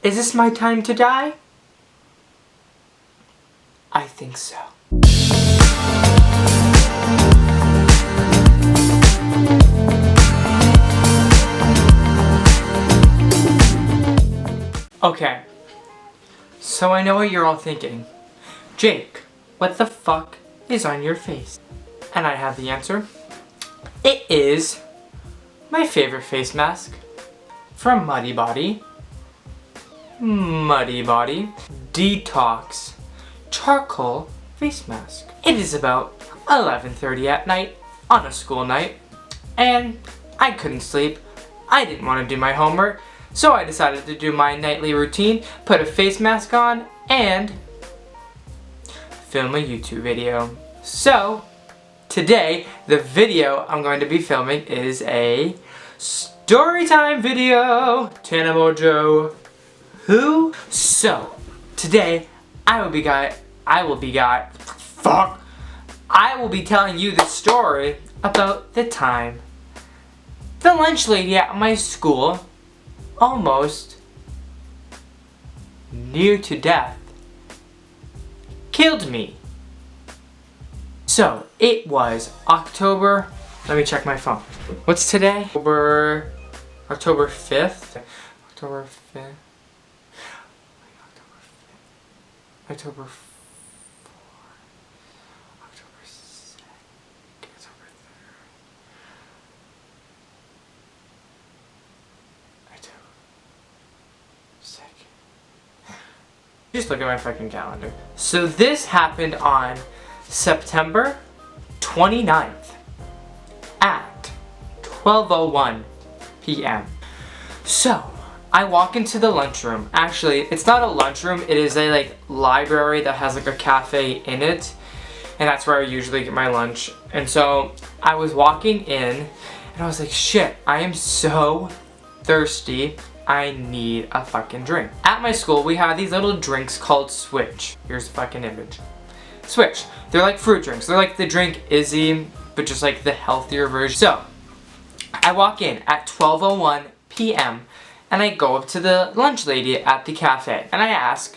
Is this my time to die? I think so. Okay, so I know what you're all thinking. Jake, what the fuck is on your face? And I have the answer. It is my favorite face mask from Muddy Body. Muddy Body Detox Charcoal Face Mask. It is about 11:30 at night on a school night, and I couldn't sleep. I didn't want to do my homework, so I decided to do my nightly routine, put a face mask on, and film a YouTube video. So, today, the video I'm going to be filming is a storytime video. Tana Mojo. Who? So, today, I will be telling you the story about the time the lunch lady at my school almost near to death killed me. So, it was October, let me check my phone. What's today? October 5th? October 5th? October 4th, October 2nd, October 3rd, October 2nd. Just look at my fucking calendar. So this happened on September 29th at 12:01 p.m. So, I walk into the lunchroom. Actually, it's not a lunchroom, it is a library that has a cafe in it. And that's where I usually get my lunch. And so I was walking in and I was like, shit, I am so thirsty. I need a fucking drink. At my school, we have these little drinks called Switch. Here's the fucking image. Switch. They're like fruit drinks. They're like the drink Izzy, but just like the healthier version. So, I walk in at 12:01 p.m. and I go up to the lunch lady at the cafe and I ask,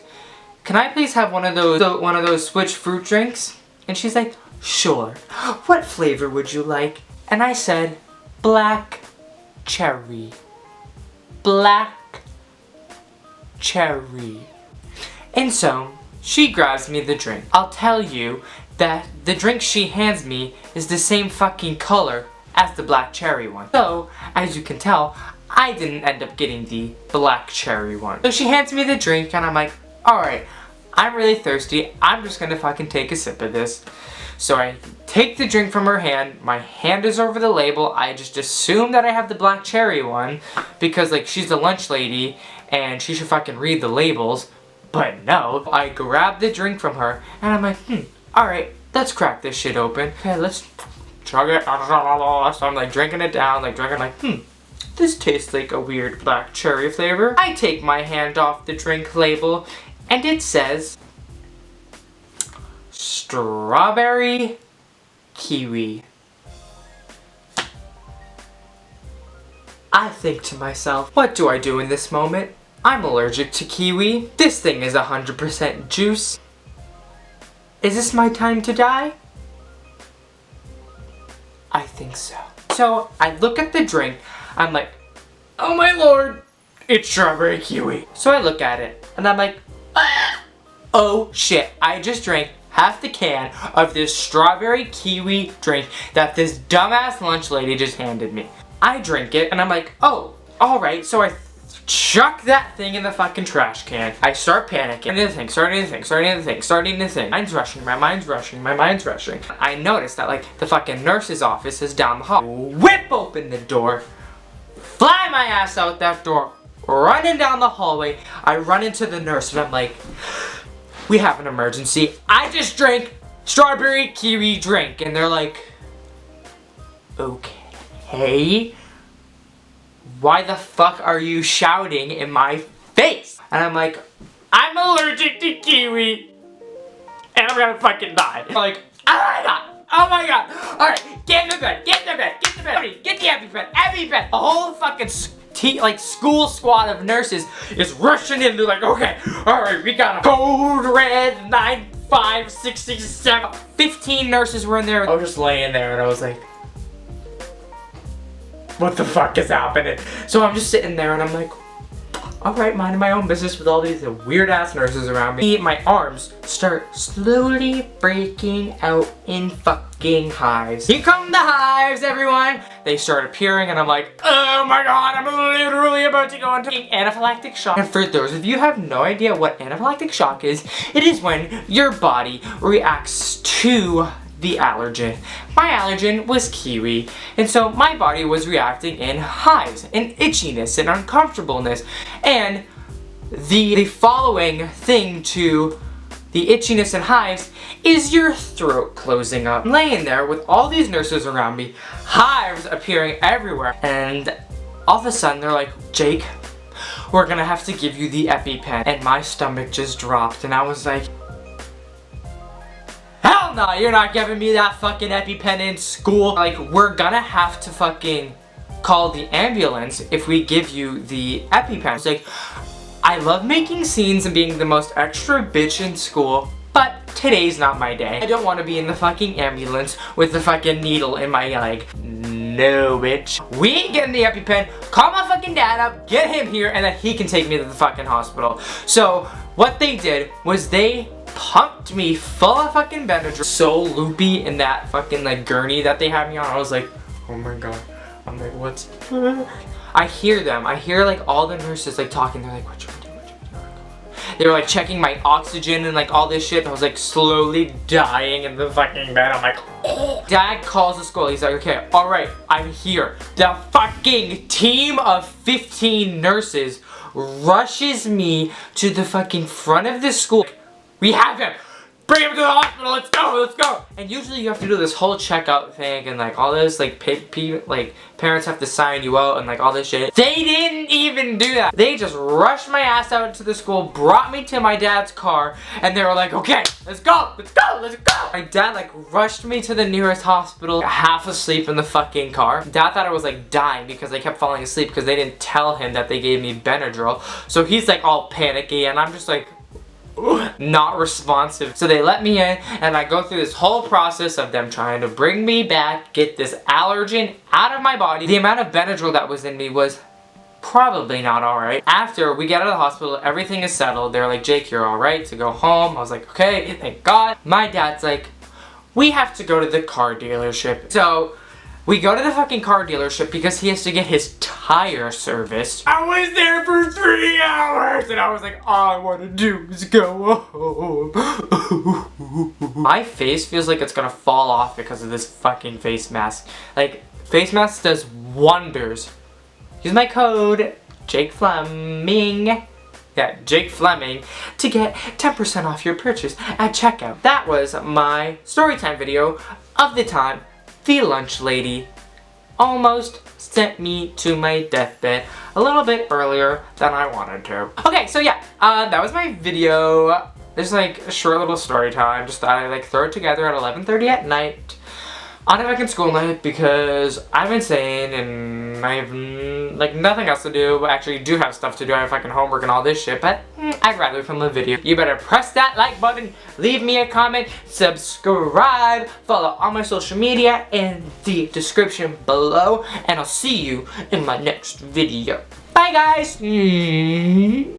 can I please have one of those Switch fruit drinks? And she's like, sure. What flavor would you like? And I said, black cherry. Black cherry. And so, she grabs me the drink. I'll tell you that the drink she hands me is the same fucking color as the black cherry one. So, as you can tell, I didn't end up getting the black cherry one. So she hands me the drink and I'm like, alright, I'm really thirsty. I'm just gonna fucking take a sip of this. So I take the drink from her hand. My hand is over the label. I just assume that I have the black cherry one because she's the lunch lady and she should fucking read the labels. But no, I grab the drink from her and I'm like, alright, let's crack this shit open. Okay, let's chug it. So I'm drinking it down, this tastes like a weird black cherry flavor. I take my hand off the drink label and it says strawberry kiwi. I think to myself, what do I do in this moment? I'm allergic to kiwi. This thing is 100% juice. Is this my time to die? I think so. So I look at the drink. I'm like, oh my lord, it's strawberry kiwi. So I look at it and I'm like, oh shit, I just drank half the can of this strawberry kiwi drink that this dumbass lunch lady just handed me. I drink it and I'm like, oh, alright, so I chuck that thing in the fucking trash can. I start panicking. Starting to think. My mind's rushing. I notice that the fucking nurse's office is down the hall. Whip open the door. Fly my ass out that door. Running down the hallway. I run into the nurse and I'm like, we have an emergency. I just drank strawberry kiwi drink. And they're like, okay. Why the fuck are you shouting in my face? And I'm like, I'm allergic to kiwi. And I'm gonna fucking die. I'm like, oh my god. Alright, get to bed. Get the EpiPen. The whole fucking like school squad of nurses is rushing in. They're like, okay, alright, we got a code red 9567. 15 nurses were in there. I was just laying there and I was like, what the fuck is happening? So I'm just sitting there and I'm like, alright, minding my own business with all these weird ass nurses around me. My arms start slowly breaking out in fucking hives. Here come the hives, everyone! They start appearing and I'm like, oh my god, I'm literally about to go into anaphylactic shock. And for those of you who have no idea what anaphylactic shock is, it is when your body reacts to the allergen. My allergen was kiwi, and so my body was reacting in hives, and itchiness, and uncomfortableness, and the following thing to the itchiness and hives is your throat closing up. I'm laying there with all these nurses around me, hives appearing everywhere, and all of a sudden they're like, Jake, we're gonna have to give you the EpiPen, and my stomach just dropped, and I was like, hell no, you're not giving me that fucking EpiPen in school. Like, we're gonna have to fucking call the ambulance if we give you the EpiPen. It's like, I love making scenes and being the most extra bitch in school, but today's not my day. I don't want to be in the fucking ambulance with the fucking needle in my leg. No, bitch. We ain't getting the EpiPen. Call my fucking dad up, get him here, and then he can take me to the fucking hospital. So, what they did was they pumped me full of fucking Benadryl. So loopy in that fucking like gurney that they had me on. I was like, oh my god. I'm like, what's... I hear them. I hear like all the nurses like talking. They're like, what you gonna do? What you gonna do? They were like checking my oxygen and like all this shit. I was like slowly dying in the fucking bed. I'm like, oh. Dad calls the school. He's like, okay, alright, I'm here. The fucking team of 15 nurses rushes me to the fucking front of the school. We have him! Bring him to the hospital! Let's go! Let's go! And usually you have to do this whole checkout thing and like all this like like parents have to sign you out and like all this shit. They didn't even do that. They just rushed my ass out to the school, brought me to my dad's car, and they were like, okay, let's go! Let's go! Let's go! My dad like rushed me to the nearest hospital, half asleep in the fucking car. Dad thought I was like dying because I kept falling asleep because they didn't tell him that they gave me Benadryl. So he's like all panicky and I'm just like, not responsive. So they let me in and I go through this whole process of them trying to bring me back, get this allergen out of my body. The amount of Benadryl that was in me was probably not alright. After we get out of the hospital, everything is settled. They're like, Jake, you're alright to go home. I was like, okay, thank God. My dad's like, we have to go to the car dealership. So we go to the fucking car dealership because he has to get his tire serviced. I was there for 3 hours and I was like, all I want to do is go home. My face feels like it's gonna fall off because of this fucking face mask. Like, face mask does wonders. Use my code, Jake Fleming. Yeah, Jake Fleming, to get 10% off your purchase at checkout. That was my storytime video of the time the lunch lady almost sent me to my deathbed a little bit earlier than I wanted to. Okay, so yeah, that was my video. There's like a short little story time. Just thought I'd like throw it together at 11:30 at night on a fucking school night because I'm insane and I have like nothing else to do. Actually, do have stuff to do. I have fucking homework and all this shit, but I'd rather film a video. You better press that like button, leave me a comment, subscribe, follow all my social media in the description below, and I'll see you in my next video. Bye guys!